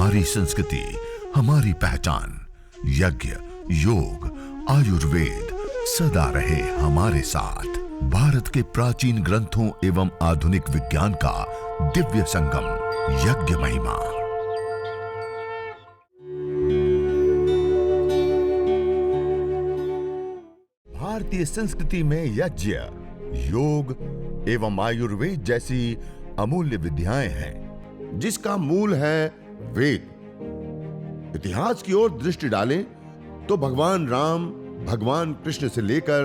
हमारी संस्कृति, हमारी पहचान। यज्ञ, योग, आयुर्वेद सदा रहे हमारे साथ। भारत के प्राचीन ग्रंथों एवं आधुनिक विज्ञान का दिव्य संगम, यज्ञ महिमा। भारतीय संस्कृति में यज्ञ, योग एवं आयुर्वेद जैसी अमूल्य विद्याएं हैं, जिसका मूल है वेद। इतिहास की ओर दृष्टि डालें तो भगवान राम, भगवान कृष्ण से लेकर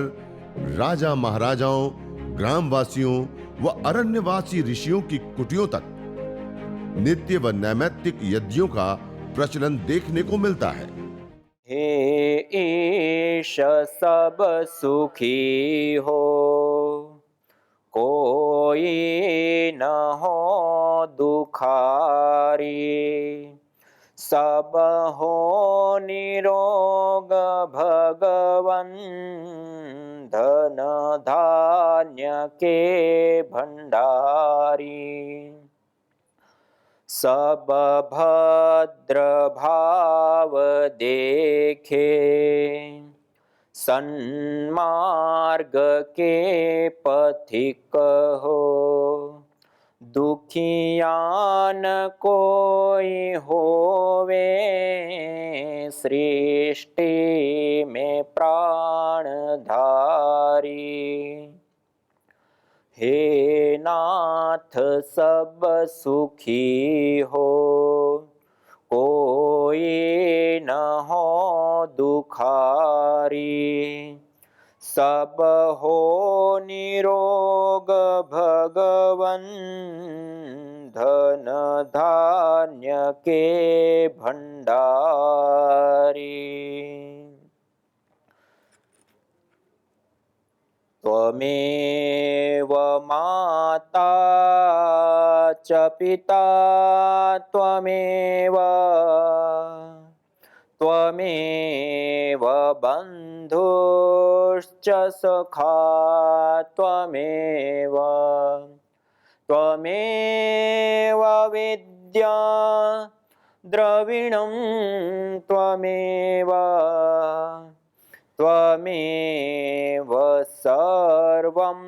राजा महाराजाओं, ग्रामवासियों व अरण्यवासी ऋषियों की कुटियों तक नित्य व नैमित्तिक यज्ञों का प्रचलन देखने को मिलता है। हे ईश सब सुखी हो, कोई न हो दुखारी। सब हो निरोग भगवन, धन धान्य के भंडारी। सब भद्र भाव देखे, सन्मार्ग के पथिक हो। दुखियान कोई होवे, सृष्टि में प्राणधारी। हे नाथ सब सुखी हो, कोई न हो दुखारी। सब हो निरोग भगवन, धन धान्य के भंडारी। त्वमेव माता च पिता त्वमेव, त्वमेव बन्धुश्च सखा त्वमेव, त्वमेव विद्या द्रविणं त्वमेव, त्वमेव सर्वं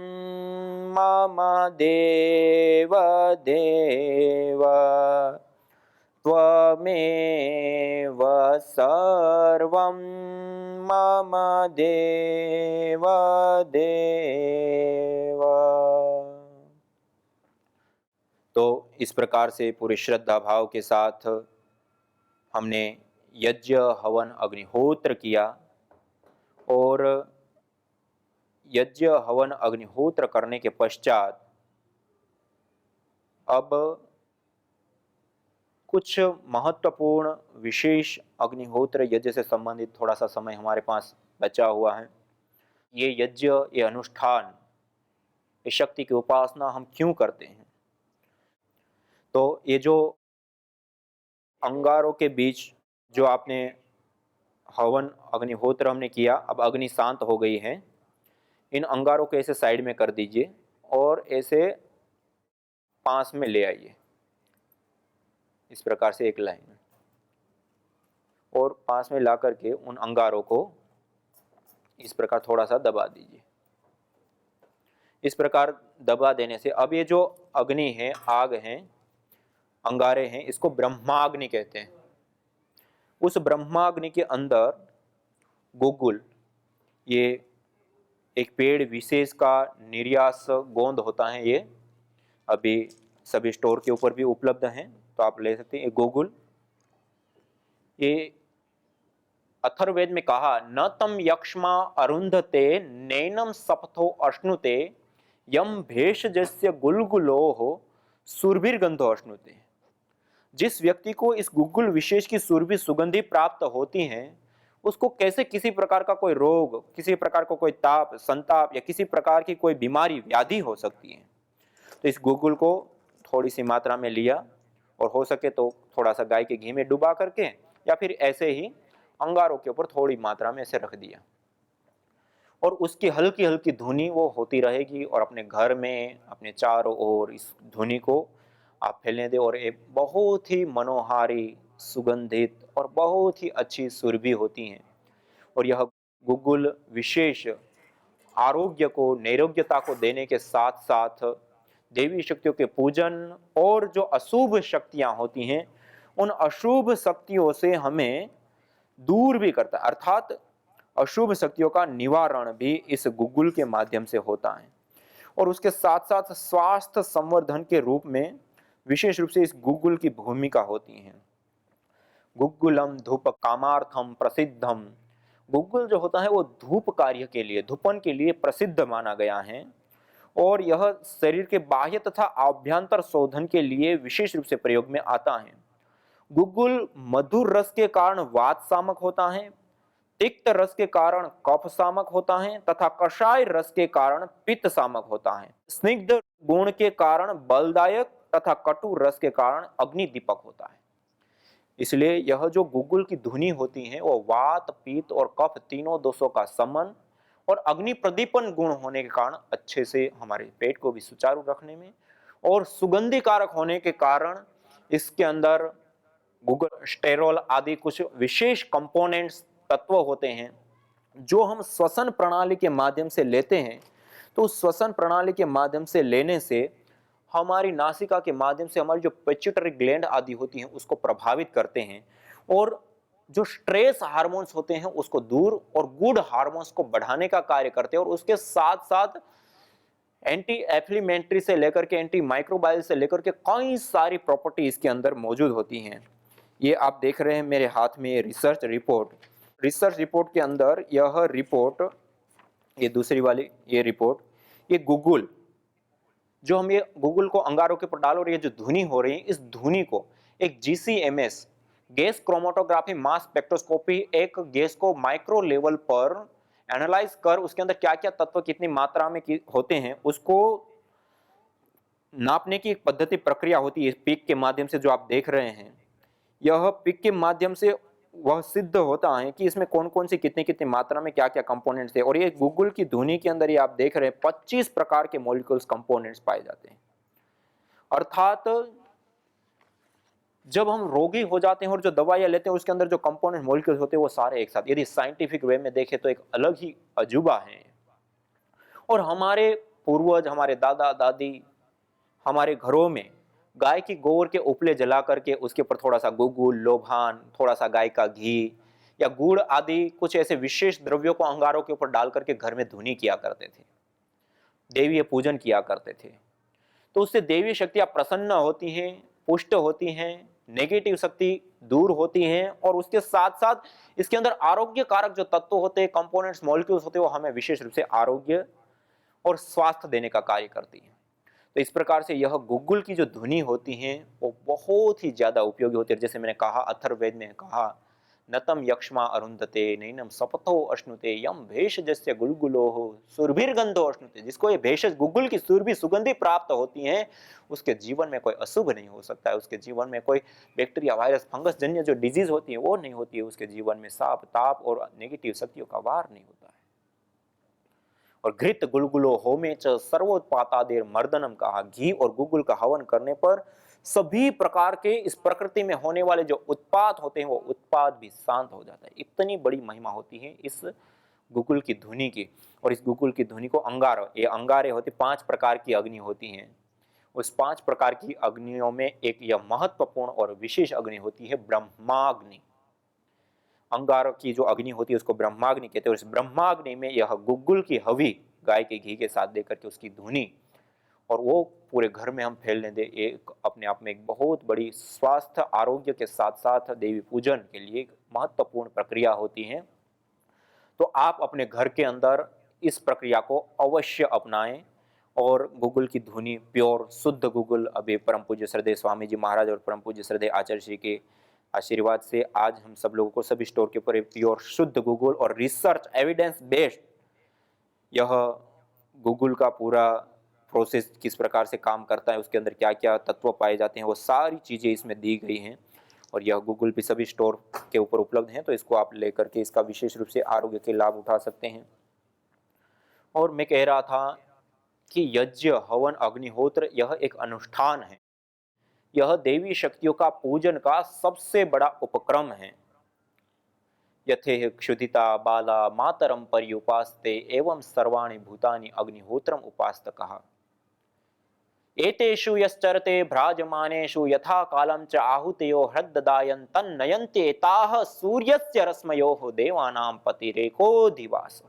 मम देव देव, त्वमेव सर्वं मम देव देव। तो इस प्रकार से पूरे श्रद्धा भाव के साथ हमने यज्ञ, हवन, अग्निहोत्र किया। और यज्ञ, हवन, अग्निहोत्र करने के पश्चात अब कुछ महत्वपूर्ण विशेष अग्निहोत्र यज्ञ से संबंधित थोड़ा सा समय हमारे पास बचा हुआ है। ये यज्ञ, ये अनुष्ठान, ये शक्ति की उपासना हम क्यों करते हैं? तो ये जो अंगारों के बीच जो आपने हवन, अग्निहोत्र हमने किया, अब अग्नि शांत हो गई है। इन अंगारों को ऐसे साइड में कर दीजिए और ऐसे पास में ले आइए, इस प्रकार से एक लाइन में, और पास में ला करके उन अंगारों को इस प्रकार थोड़ा सा दबा दीजिए। इस प्रकार दबा देने से अब ये जो अग्नि है, आग है, अंगारे हैं, इसको ब्रह्माग्नि कहते हैं। उस ब्रह्माग्नि के अंदर गुगुल, ये एक पेड़ विशेष का निर्यास गोंद होता है, ये अभी सभी स्टोर के ऊपर भी उपलब्ध हैं, तो आप ले सकते हैं। ये गुगुल, ये अथर्ववेद में कहा, न तम यक्ष्मा अरुंधते नैनम सपथो अश्नुते, यम भेषजस्य गुलगुलो हो सुरभिर्गंधो अश्नुते। जिस व्यक्ति को इस गुगुल विशेष की सुरभि सुगंधि प्राप्त होती हैं, उसको कैसे किसी प्रकार का कोई रोग, किसी प्रकार का कोई ताप, संताप या किसी प्रकार की कोई बीमारी, व्याधि हो सकती है। तो इस गुगुल को थोड़ी सी मात्रा में लिया और हो सके तो थोड़ा सा गाय के घी में डुबा करके या फिर ऐसे ही अंगारों के ऊपर थोड़ी मात्रा में ऐसे रख दिया, और उसकी हल्की हल्की धुनी वो होती रहेगी, और अपने घर में अपने चारों ओर इस धुनी को आप फैलने दें। और एक बहुत ही मनोहारी सुगंधित और बहुत ही अच्छी सुरभि होती हैं। और यह गुग्गुल विशेष आरोग्य को, निरोग्यता को देने के साथ साथ देवी शक्तियों के पूजन और जो अशुभ शक्तियां होती हैं, उन अशुभ शक्तियों से हमें दूर भी करता है, अर्थात अशुभ शक्तियों का निवारण भी इस गुग्गुल के माध्यम से होता है। और उसके साथ साथ स्वास्थ्य संवर्धन के रूप में विशेष रूप से इस गुग्गुल की भूमिका होती है। गुग्गुलम धूप कामार्थम प्रसिद्धम, गुग्गुल जो होता है वो धूप कार्य के लिए, धूपन के लिए प्रसिद्ध माना गया है। और यह शरीर के बाह्य तथा आभ्यंतर शोधन के लिए विशेष रूप से प्रयोग में आता है। गुग्गुल मधुर रस के कारण वात शामक होता है, तिक्त रस के कारण कफ शामक होता है तथा कषाय रस के कारण पित्त शामक होता है। स्निग्ध गुण के कारण बलदायक तथा कटु रस के कारण अग्नि दीपक होता है। इसलिए यह जो गुग्गुल की धुनी होती है वो वात, पित्त और कफ तीनों दोषों का समन और अग्नि प्रदीपन गुण होने के कारण अच्छे से हमारे पेट को भी सुचारू रखने में, और सुगंधि कारक होने के कारण इसके अंदर गुग्गुल स्टेरोल आदि कुछ विशेष कंपोनेंट्स, तत्व होते हैं जो हम श्वसन प्रणाली के माध्यम से लेते हैं। तो उस श्वसन प्रणाली के माध्यम से लेने से हमारी नासिका के माध्यम से हमारी जो पिट्यूटरी ग्लैंड आदि होती हैं उसको प्रभावित करते हैं, और जो स्ट्रेस हार्मोन्स होते हैं उसको दूर और गुड हार्मोन्स को बढ़ाने का कार्य करते हैं। और उसके साथ साथ एंटी एफ्लिमेंट्री से लेकर के एंटी माइक्रोबायल से लेकर के कई सारी प्रॉपर्टी इसके अंदर मौजूद होती हैं। ये आप देख रहे हैं मेरे हाथ में, ये रिसर्च रिपोर्ट के अंदर यह रिपोर्ट, ये दूसरी वाली ये रिपोर्ट, ये गुग्गुल जो हम ये गुग्गुल को अंगारों के ऊपर डालो और ये जो धुनी हो रही है, इस धुनी को एक GCMS gas chromatography mass spectroscopy, एक गैस को माइक्रो लेवल पर एनालाइज कर उसके अंदर क्या क्या तत्व कितनी मात्रा में होते हैं उसको नापने की एक पद्धति प्रक्रिया होती है। पिक के माध्यम से जो आप देख रहे हैं, यह पिक के माध्यम से वह सिद्ध होता है कि इसमें कौन कौन सी कितनी कितनी मात्रा में क्या क्या कंपोनेंट्स थे। और ये गुग्गुल की धुनी के अंदर ये आप देख रहे हैं 25 प्रकार के मॉलिक्यूल्स कंपोनेंट्स पाए जाते हैं। अर्थात जब हम रोगी हो जाते हैं और जो दवाइयां लेते हैं उसके अंदर जो कंपोनेंट मॉलिक्यूल्स होते हैं वो सारे एक साथ, यदि साइंटिफिक वे में देखें तो एक अलग ही अजूबा है। और हमारे पूर्वज, हमारे दादा दादी, हमारे घरों में गाय की गोबर के उपले जला करके उसके ऊपर थोड़ा सा गुग्गुल, लोभान, थोड़ा सा गाय का घी या गुड़ आदि कुछ ऐसे विशेष द्रव्यों को अंगारों के ऊपर डाल करके घर में धुनी किया करते थे, देवीय पूजन किया करते थे। तो उससे देवी शक्तियां प्रसन्न होती हैं, पुष्ट होती हैं, नेगेटिव शक्ति दूर होती हैं, और उसके साथ साथ इसके अंदर आरोग्य कारक जो तत्व होते हैं, कंपोनेंट्स, मॉलिक्यूल्स होते हैं, वो हमें विशेष रूप से आरोग्य और स्वास्थ्य देने का कार्य करती है। तो इस प्रकार से यह गुग्गुल की जो धुनी होती है वो बहुत ही ज्यादा उपयोगी होती है। जैसे मैंने कहा, अथर्ववेद में कहा, नतम यक्ष्मा अरुंधते नैनम सपथो अश्नुते यम भेषजस्य गुलगुलो सुरभिर्गंधो अश्नुते। जिसको ये भेषज गुग्गुल की सुरभि सुगंधि प्राप्त होती है उसके जीवन में कोई अशुभ नहीं हो सकता है, उसके जीवन में कोई बैक्टीरिया, वायरस, फंगस जन्य जो डिजीज होती है वो नहीं होती है, उसके जीवन में साप, ताप और नेगेटिव शक्तियों का वार नहीं होता है। और घृत गुलगुलो होमे च सर्वोत्पातादेर मर्दनम कहा, घी और गुग्गुल का हवन करने पर सभी प्रकार के इस प्रकृति में होने वाले जो उत्पात होते हैं वो उत्पाद भी शांत हो जाता है। इतनी बड़ी महिमा होती है इस गुग्गुल की धुनी की। और इस गुग्गुल की धुनी को अंगार, ये अंगारे होती, 5 प्रकार की अग्नि होती हैं। उस 5 प्रकार की अग्नियों में एक यह महत्वपूर्ण और विशेष अग्नि होती है ब्रह्माग्नि। अंगार की जो अग्नि होती है उसको ब्रह्माग्नि कहते हैं। और इस ब्रह्माग्नि में यह गुग्गुल की हवी गाय के घी के साथ देकर के उसकी धुनी, और वो पूरे घर में हम फैलने दे, एक अपने आप में एक बहुत बड़ी स्वास्थ्य आरोग्य के साथ साथ देवी पूजन के लिए एक महत्वपूर्ण प्रक्रिया होती है। तो आप अपने घर के अंदर इस प्रक्रिया को अवश्य अपनाएं। और गुग्गुल की धुनी प्योर शुद्ध गुग्गुल, अभी परम पूज्य श्रद्धेय स्वामी जी महाराज और परम पूज्य श्रद्धेय आचार्य श्री के आशीर्वाद से आज हम सब लोगों को सभी स्टोर के ऊपर प्योर शुद्ध गुग्गुल और रिसर्च एविडेंस बेस्ड यह गुग्गुल का पूरा प्रोसेस किस प्रकार से काम करता है, उसके अंदर क्या क्या तत्व पाए जाते हैं, वो सारी चीज़ें इसमें दी गई हैं। और यह गुग्गुल भी सभी स्टोर के ऊपर उपलब्ध हैं, तो इसको आप लेकर के इसका विशेष रूप से आरोग्य के लाभ उठा सकते हैं। और मैं कह रहा था कि यज्ञ, हवन, अग्निहोत्र यह एक अनुष्ठान है। यह देवी शक्तियों का पूजन का सबसे बड़ा उपक्रम है। यथे क्षुधिता बाला मातरम पर्युपास्ते एवं सर्वाणि भूतानि अग्निहोत्रम उपास्तकः। एतेषु यश्चरते भ्राजमानेषु यथा कालं च आहुतयो हृद्ददायन् तन्नयन्ते ताः सूर्यस्य रश्मयोः देवानां पतिरेकोधिवास।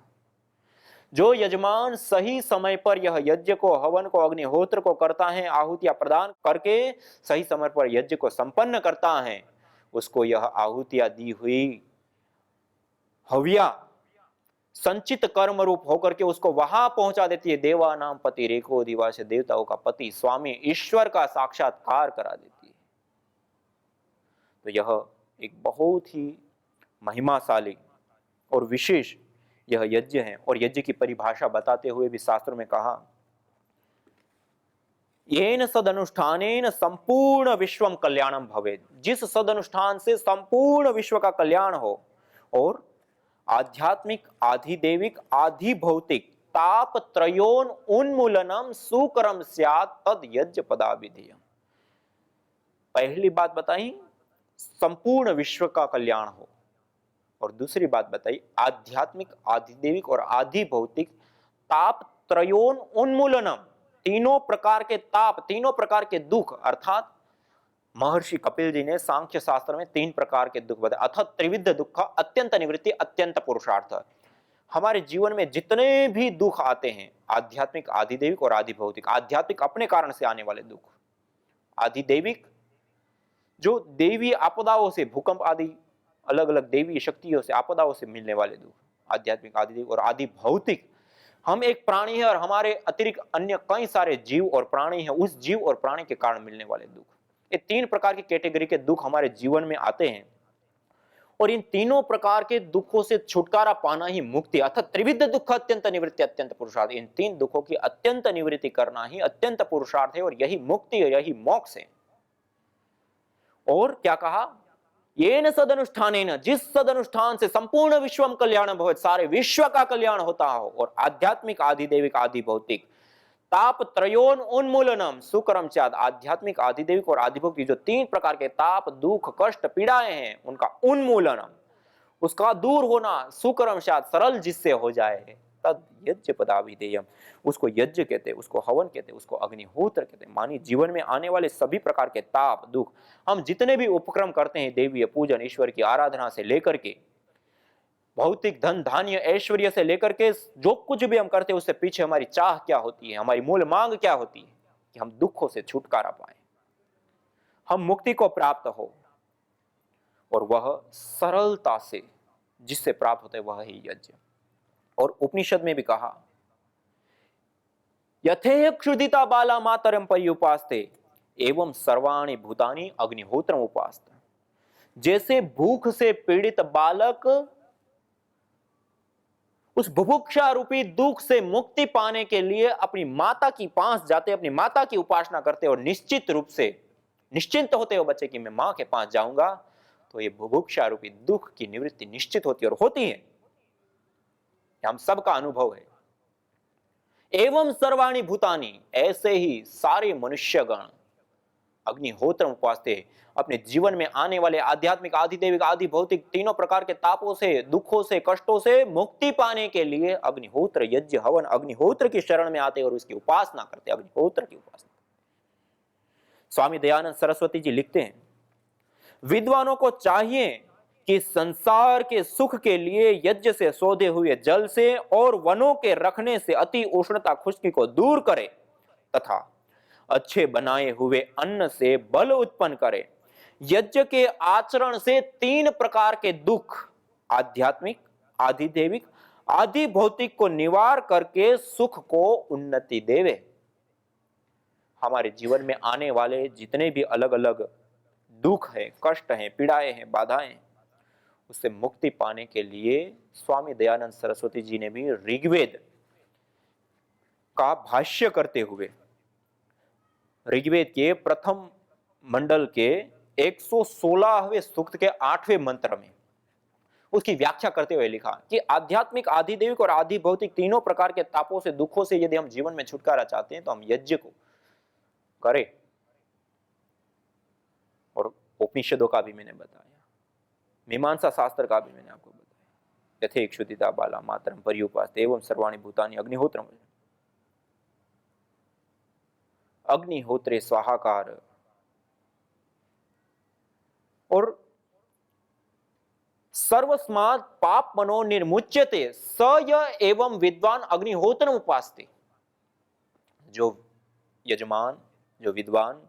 जो यजमान सही समय पर यह यज्ञ को, हवन को, अग्निहोत्र को करता है, आहुतियां प्रदान करके सही समय पर यज्ञ को संपन्न करता है, उसको यह आहुतियां दी हुई हविया संचित कर्म रूप होकर के उसको वहां पहुंचा देती है। देवानाम पति रेको दिवास, देवताओं का पति स्वामी ईश्वर का साक्षात्कार करा देती है। तो यह एक बहुत ही महिमाशाली और विशेष यह यज्ञ है। और यज्ञ की परिभाषा बताते हुए भी शास्त्रों में कहा, येन सदनुष्ठानेन संपूर्ण विश्वम कल्याणम भवेत्। जिस सदनुष्ठान से संपूर्ण विश्व का कल्याण हो और आध्यात्मिक, आधिदेविक, आधिभौतिक ताप त्रयोन उन्मूलनम सुकरम स्यात् तद यज्ञ पदाभिधेयम। पहली बात बताई संपूर्ण विश्व का कल्याण हो, और दूसरी बात बताई आध्यात्मिक, आधिदेविक और आधिभौतिक ताप त्रयोन उन्मूलनम। तीनों प्रकार के ताप, तीनों प्रकार के दुख, अर्थात महर्षि कपिल जी ने सांख्य शास्त्र में 3 प्रकार के दुख बताए। अथ त्रिविध दुख, अत्यंत निवृत्ति, अत्यंत पुरुषार्थ। हमारे जीवन में जितने भी दुख आते हैं, आध्यात्मिक, आधिदेविक और आधिभौतिक। आध्यात्मिक अपने कारण से आने वाले दुख, आधिदेविक जो देवी आपदाओं से, भूकंप आदि अलग अलग देवी शक्तियों से, आपदाओं से मिलने वाले दुख, आध्यात्मिक, आधिदेविक। और आधिभौतिक, हम एक प्राणी है और हमारे अतिरिक्त अन्य कई सारे जीव और प्राणी हैं, उस जीव और प्राणी के कारण मिलने वाले दुख। ये 3 प्रकार की कैटेगरी के दुख हमारे जीवन में आते हैं, और इन तीनों प्रकार के दुखों से छुटकारा पाना ही मुक्ति, अर्थात त्रिविध दुख, अत्यंत निवृत्ति, अत्यंत पुरुषार्थ। इन 3 दुखों की अत्यंत निवृत्ति करना ही अत्यंत पुरुषार्थ है, और यही मुक्ति है, यही मोक्ष है। और क्या कहा, येन सदनुष्ठानेन, जिस सदनुष्ठान से संपूर्ण विश्वम कल्याण भवेत्, सारे विश्व का कल्याण होता हो। और आध्यात्मिक, आधिदेविक, आधिभौतिक ताप त्रयोन उन्मूलनम सुकरम स्यात्। आध्यात्मिक, आधिदेविक और आधिभौतिक जो 3 प्रकार के ताप, दुख, कष्ट, पीड़ाएं हैं, उनका उन्मूलनम, उसका दूर होना, सुकरम स्यात्, सरल जिससे हो जाए, तद यज्ञ पदाभिधेयम। उसको यज्ञ कहते, उसको हवन कहते, उसको अग्निहोत्र कहते। मानी जीवन में आने वाले सभी प्रकार के ताप, दुख, हम जितने भी उपक्रम करते हैं, देवीय पूजन, ईश्वर की आराधना से लेकर के भौतिक धन धान्य ऐश्वर्य से लेकर के जो कुछ भी हम करते हैं, उससे पीछे हमारी चाह क्या होती है, हमारी मूल मांग क्या होती है, कि हम दुखों से छुटकारा पाए, हम मुक्ति को प्राप्त हो। और वह सरलता से जिससे प्राप्त होता है वह ही यज्ञ। और उपनिषद में भी कहा, यथेह क्षुधिता बाला मातरम पर्युपास्ते एवं सर्वाणि भूतानि अग्निहोत्रम उपास्ते। जैसे भूख से पीड़ित बालक उस बुभुक्षा रूपी दुख से मुक्ति पाने के लिए अपनी माता की पास जाते, अपनी माता की उपासना करते और निश्चित रूप से निश्चिंत होते हो बच्चे कि मैं मां के पास जाऊंगा तो ये बुभुक्षा रूपी दुख की निवृत्ति निश्चित होती है, और होती है, हम सबका अनुभव है। एवं सर्वाणि भूतानि, ऐसे ही सारे मनुष्यगण अग्निहोत्र उपासते अपने जीवन में आने वाले आध्यात्मिक, आधिदेविक, आधिभौतिक 3 प्रकार के तापों से, दुखों से, कष्टों से मुक्ति पाने के लिए अग्निहोत्र, यज्ञ, हवन, अग्निहोत्र की शरण में आते और उसकी उपासना करते, अग्निहोत्र की उपासना। स्वामी दयानंद सरस्वती जी लिखते हैं, विद्वानों को चाहिए कि संसार के सुख के लिए यज्ञ से सोधे हुए जल से और वनों के रखने से अति उष्णता, खुश्की को दूर करे तथा अच्छे बनाए हुए अन्न से बल उत्पन्न करे। यज्ञ के आचरण से 3 प्रकार के दुख, आध्यात्मिक, आधिदेविक, आधिभौतिक को निवार करके सुख को उन्नति देवे। हमारे जीवन में आने वाले जितने भी अलग अलग दुख है, कष्ट हैं, पीड़ाएं हैं, बाधाएं हैं, उससे मुक्ति पाने के लिए स्वामी दयानंद सरस्वती जी ने भी ऋग्वेद का भाष्य करते हुए ऋग्वेद के प्रथम मंडल के 116वें सूक्त के 8वें मंत्र में उसकी व्याख्या करते हुए लिखा कि आध्यात्मिक, आधिदेविक और आधिभौतिक 3 प्रकार के तापों से, दुखों से यदि हम जीवन में छुटकारा चाहते हैं तो हम यज्ञ को करें। उपनिषदों का भी मैंने बताया, मीमांसा शास्त्र का भी मैंने आपको बताया। यथेक्षुदिता बाला मातरम पर्युपास्ते एवं सर्वाणि भूतानि अग्निहोत्रम, अग्निहोत्रे स्वाहाकार। और सर्वस्मात् पाप मनो निर्मुच्यते स य एवं विद्वान अग्निहोत्रम उपास्ते। जो यजमान, जो विद्वान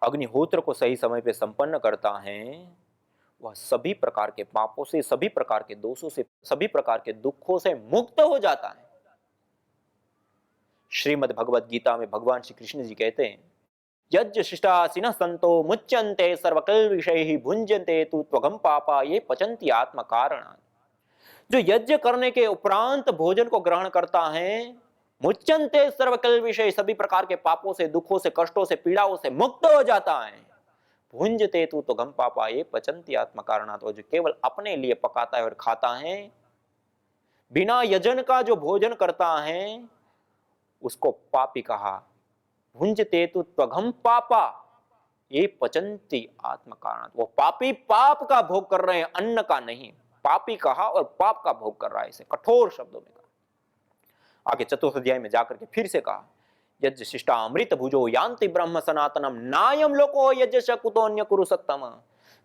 अग्निहोत्र को सही समय पे संपन्न करता है, वह सभी प्रकार के पापों से, सभी प्रकार के दोषों से, सभी प्रकार के दुखों से मुक्त हो जाता है। श्रीमद् भगवद गीता में भगवान श्री कृष्ण जी कहते हैं, यज्ञ शिष्टासिनः संतो मुच्यन्ते सर्वकल्विषैः भुञ्जन्ते तु त्वघं पापा ये पचन्ति आत्म कारणात्। जो यज्ञ करने के उपरांत भोजन को ग्रहण करता है, मुच्यन्ते सर्वकल्विषैः, सभी प्रकार के पापों से, दुखों से, कष्टों से, पीड़ाओं से मुक्त हो जाता है। भुञ्जते तु त्वघं पापा ये पचन्ति आत्म कारणात्, जो केवल अपने लिए पकाता है और खाता है, बिना यजन का जो भोजन करता है, उसको पापी कहा। भुंजते तु त्वघं पापा ये पचन्ति आत्म कारणात्, वो पापी पाप का भोग कर रहे हैं, अन्न का नहीं। पापी कहा और पाप का भोग कर रहा है, इसे कठोर शब्दों में कहा। आगे चतुर्थ अध्याय में जाकर के फिर से कहा, यज्ञ शिष्टा अमृत भुजो यान्ति ब्रह्म सनातनम नायम लोको यज्ञ कुतोन्य कुरु सत्तम।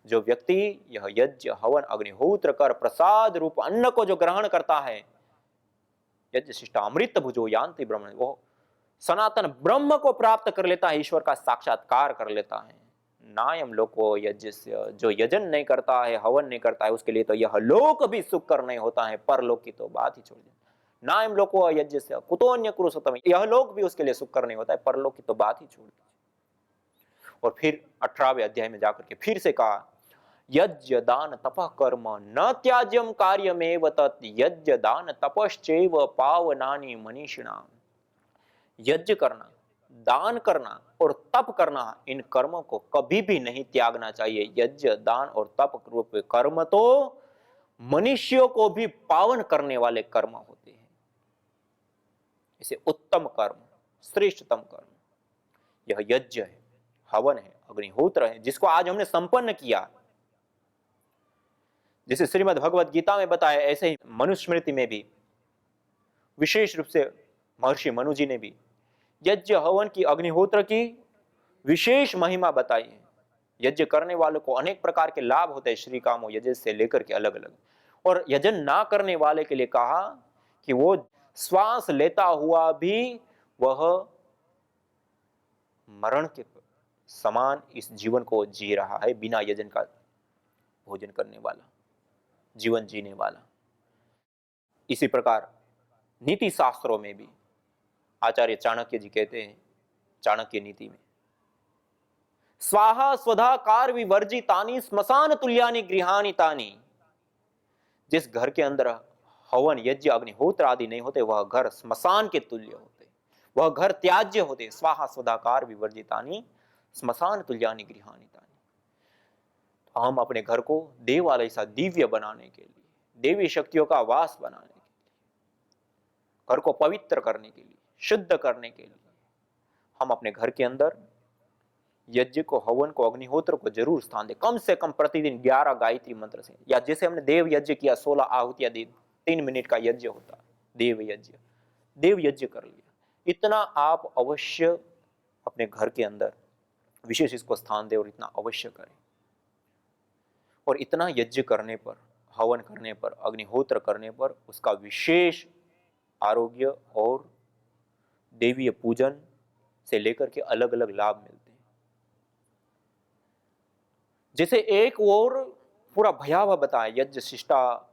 जो व्यक्ति यह यज्ञ हवन अग्निहोत्र कर प्रसाद रूप अन्न को जो ग्रहण करता है, यज्ञ शिष्टा अमृत भुजो यान्ति ब्रह्म, वो सनातन ब्रह्म को प्राप्त कर लेता है, ईश्वर का साक्षात्कार कर लेता है। नायम लोको यज्ञ, जो यजन नहीं करता है, हवन नहीं करता है, उसके लिए तो यह लोक भी सुखकर नहीं होता है, परलोक की तो बात ही छोड़ दे। नायम लोको यज्ञ से कुतोन्य कुरु सतम, यह लोक भी उसके लिए सुखकर नहीं होता है, परलोक की तो बात ही छोड़ दीजिए। और फिर 18वें अध्याय में जाकर के फिर से कहा, यज्ञ दान तपः कर्म न त्याज्यम कार्यमेव तत् यज्ञ दान तपश्चैव पावनानि मनीषिणाम्। यज्ञ करना, दान करना और तप करना, इन कर्मों को कभी भी नहीं त्यागना चाहिए। यज्ञ, दान और तप रूप कर्म तो मनुष्यों को भी पावन करने वाले कर्म होते हैं। इसे उत्तम कर्म, श्रेष्ठतम कर्म यह यज्ञ है, हवन है, अग्निहोत्र है, जिसको आज हमने संपन्न किया। जैसे श्रीमद् भगवद गीता में बताया, ऐसे ही मनुस्मृति में भी विशेष रूप से महर्षि मनु जी ने भी यज्ञ हवन की, अग्निहोत्र की विशेष महिमा बताई है। यज्ञ करने वालों को अनेक प्रकार के लाभ होते हैं, श्री कामो यज्ञ से लेकर के अलग अलग। और यजन ना करने वाले के लिए कहा कि वो श्वास लेता हुआ भी वह मरण के समान इस जीवन को जी रहा है, बिना यजन का भोजन करने वाला जीवन जीने वाला। इसी प्रकार नीति शास्त्रों में भी आचार्य चाणक्य जी कहते हैं, चाणक्य नीति में, स्वाहा स्वधा कार विवर्जितानि श्मशान तुल्यानि गृहाणि तानि। जिस घर के अंदर हवन, यज्ञ, अग्निहोत्र आदि नहीं होते, वह घर श्मशान के तुल्य होते, वह घर त्याज्य होते। स्वाहा स्वधा कार विवर्जितानि श्मशान तुल्यानि गृहाणि तानि। तो हम अपने घर को देवालय सा दिव्य बनाने के लिए, देवी शक्तियों का वास बनाने के लिए, घर को पवित्र करने के लिए, शुद्ध करने के लिए, हम अपने घर के अंदर यज्ञ को, हवन को, अग्निहोत्र को जरूर स्थान दें। कम से कम प्रतिदिन 11 गायत्री मंत्र से, या जैसे हमने देव यज्ञ किया, 16 आहुतियां दी, 3 मिनट का यज्ञ होता, देव यज्ञ कर लिया। इतना आप अवश्य अपने घर के अंदर विशेष इसको स्थान दें और इतना अवश्य करें। और इतना यज्ञ करने पर, हवन करने पर, अग्निहोत्र करने पर उसका विशेष आरोग्य और देवीय पूजन से लेकर के अलग अलग लाभ मिलते हैं। जैसे एक और पूरा भयावह बताया, यज्ञ शिष्टा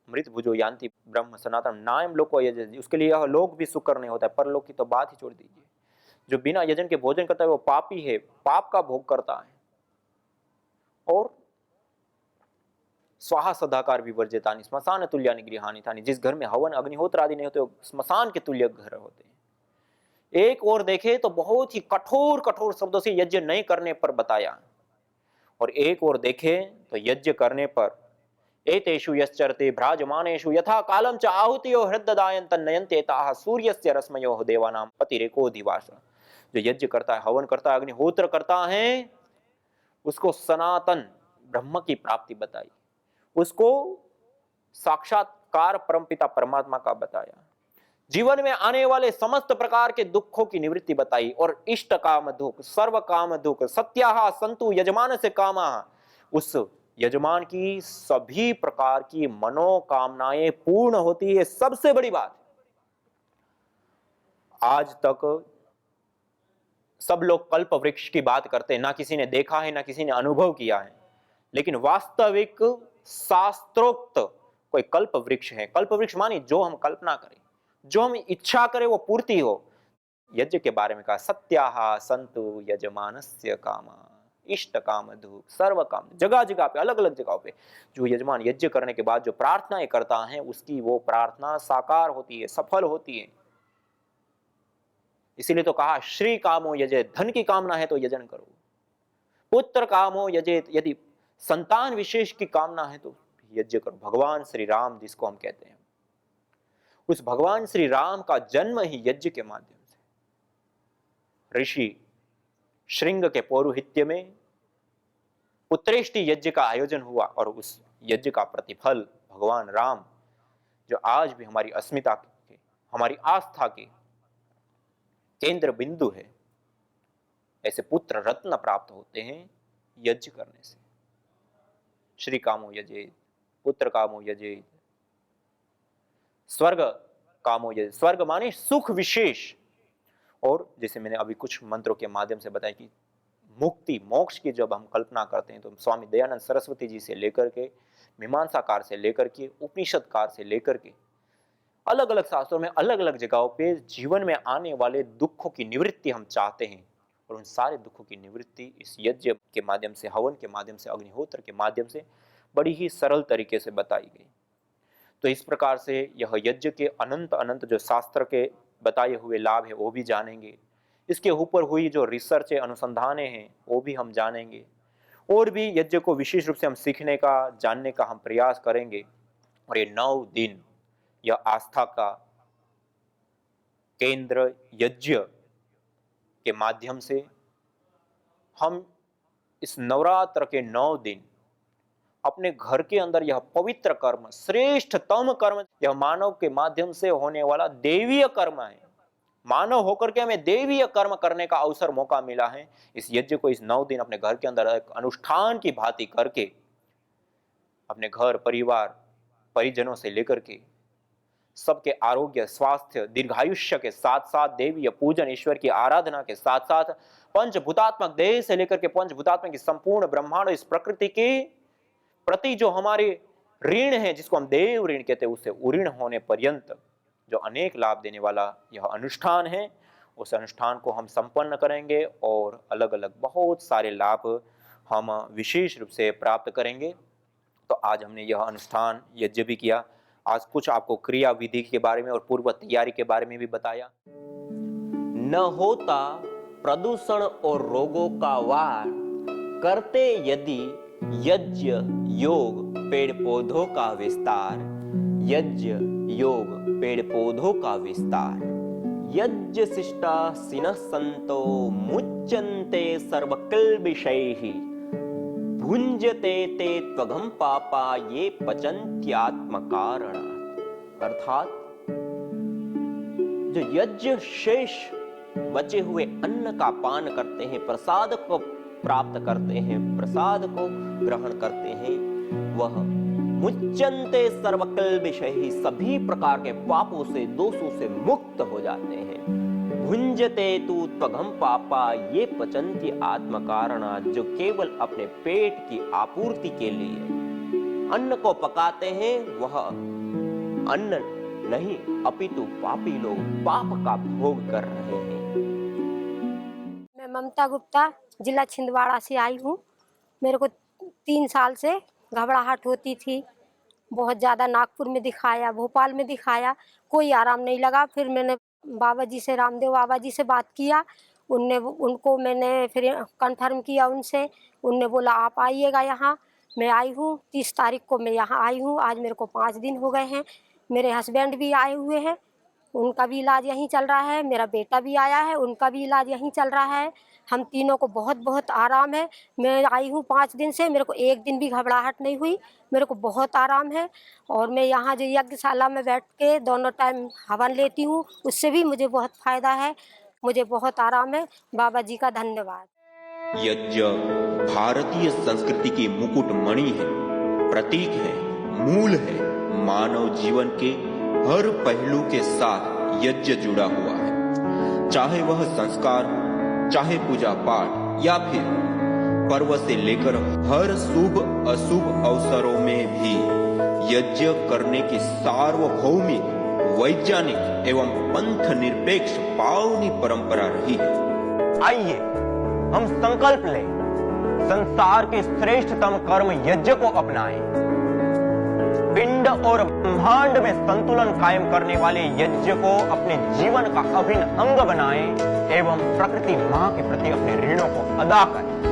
मृत भुजो यान्ति ब्रह्म सनातन नायम लोको यज्ञ, उसके लिए यह लोक भी सुकर नहीं होता है, परलोक की तो बात ही छोड़ दीजिए। जो बिना यजन के भोजन करता है वो पापी है, पाप का भोग करता है। और स्वाहा सदाकार विवर्जितानि श्मशान तुल्यानि गृहाणि तानि, जिस घर में हवन, अग्निहोत्र आदि नहीं होते, श्मशान के तुल्य घर होते हैं। एक और देखे तो बहुत ही कठोर कठोर शब्दों से यज्ञ नहीं करने पर बताया, और एक और देखे तो यज्ञ करने पर एतेषु यश्चरते भ्राजमानेषु यथा कालम च आहुतियो हृददायन तन्नयन्ते ताः सूर्यस्य रश्मयोः देवानां अतिरेको दिवास। जो यज्ञ करता है, हवन करता है, अग्निहोत्र करता है, उसको सनातन ब्रह्म की प्राप्ति बताई, उसको साक्षात्कार परमपिता परमात्मा का बताया, जीवन में आने वाले समस्त प्रकार के दुखों की निवृत्ति बताई और इष्ट काम दुख, सर्व काम दुख, सत्याहा संतु यजमान से कामा, उस यजमान की सभी प्रकार की मनोकामनाएं पूर्ण होती है। सबसे बड़ी बात, आज तक सब लोग कल्प वृक्ष की बात करते हैं, ना किसी ने देखा है ना किसी ने अनुभव किया है, लेकिन वास्तविक शास्त्रोक्त कोई कल्प वृक्ष है। कल्प वृक्ष मानी जो हम कल्पना करें, जो हम इच्छा करें वो पूर्ति हो। यज्ञ के बारे में कहा, सत्याहा संतु यजमानस्य कामा, इष्ट काम दुख सर्व काम, जगह जगह पे अलग अलग जगहों पे जो यजमान यज्ञ करने के बाद जो प्रार्थनाएं करता है उसकी वो प्रार्थना साकार होती है, सफल होती है। इसीलिए तो कहा श्री कामो यजेत, धन की कामना है तो यजन करो, पुत्र कामो यजेत, यदि संतान विशेष की कामना है तो यज्ञ करो। भगवान श्री राम जिसको हम कहते हैं, उस भगवान श्री राम का जन्म ही यज्ञ के माध्यम से। ऋषि श्रृंग के पौरोहित्य में पुत्रेष्टि यज्ञ का आयोजन हुआ और उस यज्ञ का प्रतिफल भगवान राम, जो आज भी हमारी अस्मिता के, हमारी आस्था के केंद्र बिंदु है, ऐसे पुत्र रत्न प्राप्त होते हैं यज्ञ करने से। श्री कामो यजेत, पुत्र कामो यजेत, स्वर्ग कामो यजेत, स्वर्ग माने सुख विशेष। और जैसे मैंने अभी कुछ मंत्रों के माध्यम से बताया कि मुक्ति मोक्ष की जब हम कल्पना करते हैं तो स्वामी दयानंद सरस्वती जी से लेकर के, मीमांसाकार से लेकर के, उपनिषदकार से लेकर के अलग अलग शास्त्रों में अलग अलग जगहों पे जीवन में आने वाले दुखों की निवृत्ति हम चाहते हैं, और उन सारे दुखों की निवृत्ति इस यज्ञ के माध्यम से, हवन के माध्यम से, अग्निहोत्र के माध्यम से बड़ी ही सरल तरीके से बताई गई। तो इस प्रकार से यह यज्ञ के अनंत अनंत जो शास्त्र के बताए हुए लाभ है वो भी जानेंगे, इसके ऊपर हुई जो रिसर्च अनुसंधानें हैं वो भी हम जानेंगे, और भी यज्ञ को विशेष रूप से हम सीखने का, जानने का हम प्रयास करेंगे। और ये 9 दिन यह आस्था का केंद्र यज्ञ के माध्यम से हम इस नवरात्र के 9 दिन अपने घर के अंदर यह पवित्र कर्म, श्रेष्ठतम कर्म, यह मानव के माध्यम से होने वाला देवीय कर्म है। मानव होकर के हमें देवीय कर्म करने का अवसर, मौका मिला है। इस यज्ञ को इस 9 दिन अपने घर के अंदर एक अनुष्ठान की भांति करके अपने घर परिवार परिजनों से लेकर के सबके आरोग्य, स्वास्थ्य, दीर्घायुष्य के साथ साथ देवीय पूजन, ईश्वर की आराधना के साथ साथ पंचभूतात्मक देह से लेकर के पंचभूतात्मक की संपूर्ण ब्रह्मांड, इस प्रकृति के प्रति जो हमारे ऋण है, जिसको हम देव ऋण कहते हैं, उससे उऋण होने पर्यंत जो अनेक लाभ देने वाला यह अनुष्ठान है, उस अनुष्ठान को हम संपन्न करेंगे और अलग अलग बहुत सारे लाभ हम विशेष रूप से प्राप्त करेंगे। तो आज हमने यह अनुष्ठान यज्ञ भी किया। आज कुछ आपको क्रिया विधि के बारे में और पूर्व तैयारी के बारे में भी बताया। न होता प्रदूषण और रोगों का वार, करते यदि यज्ञ योग पेड़ पौधों का विस्तार, यज्ञ योग पेड़ पौधों का विस्तार। यज्ञ शिष्टा सिनः संतो मुच्यन्ते सर्वकिल्बिषैः, भुंजते ते त्वघं पापा ये पचन्त्यात्म कारणात्। अर्थात जो यज्ञ शेष बचे हुए अन्न का पान करते हैं, प्रसाद को प्राप्त करते हैं, प्रसाद को ग्रहण करते हैं, वह मुच्यन्ते सर्वकिल्बिषैः, सभी प्रकार के पापों से, दोषों से मुक्त हो जाते हैं। भुंजते तु त्वघं पापा ये पचन्ति आत्म कारणात्, जो केवल अपने पेट की आपूर्ति के लिए अन्न को पकाते हैं, वह अन्न नहीं अपितु पापी लोग पाप का भोग कर रहे हैं। मैं ममता गुप्ता जिला छिंदवाड़ा से आई हूँ। मेरे को 3 साल से घबराहट होती थी, बहुत ज़्यादा। नागपुर में दिखाया, भोपाल में दिखाया, कोई आराम नहीं लगा। फिर मैंने बाबा जी से, रामदेव बाबा जी से बात किया। उनको मैंने फिर कंफर्म किया उनसे। उनने बोला आप आइएगा यहाँ। मैं आई हूँ, 30 तारीख को मैं यहाँ आई हूँ। आज मेरे को 5 दिन हो गए हैं। मेरे हस्बैंड भी आए हुए हैं, उनका भी इलाज यहीं चल रहा है। मेरा बेटा भी आया है, उनका भी इलाज यहीं चल रहा है। हम तीनों को बहुत बहुत आराम है। मैं आई हूँ 5 दिन से, मेरे को एक दिन भी घबराहट नहीं हुई, मेरे को बहुत आराम है। और मैं यहाँ जो यज्ञशाला में बैठ के दोनों टाइम हवन लेती हूँ, उससे भी मुझे बहुत फायदा है, मुझे बहुत आराम है। बाबा जी का धन्यवाद। यज्ञ भारतीय संस्कृति की मुकुट मणि है, प्रतीक है, मूल है। मानव जीवन के हर पहलू के साथ यज्ञ जुड़ा हुआ है, चाहे वह संस्कार, चाहे पूजा पाठ या फिर पर्व से लेकर हर शुभ अशुभ अवसरों में भी यज्ञ करने की सार्वभौमिक, वैज्ञानिक एवं पंथ निरपेक्ष पावनी परंपरा रही है। आइए हम संकल्प लें, संसार के श्रेष्ठतम कर्म यज्ञ को अपनाएं। पिंड और ब्रह्मांड में संतुलन कायम करने वाले यज्ञ को अपने जीवन का अभिन्न अंग बनाएं एवं प्रकृति मां के प्रति अपने ऋणों को अदा करें।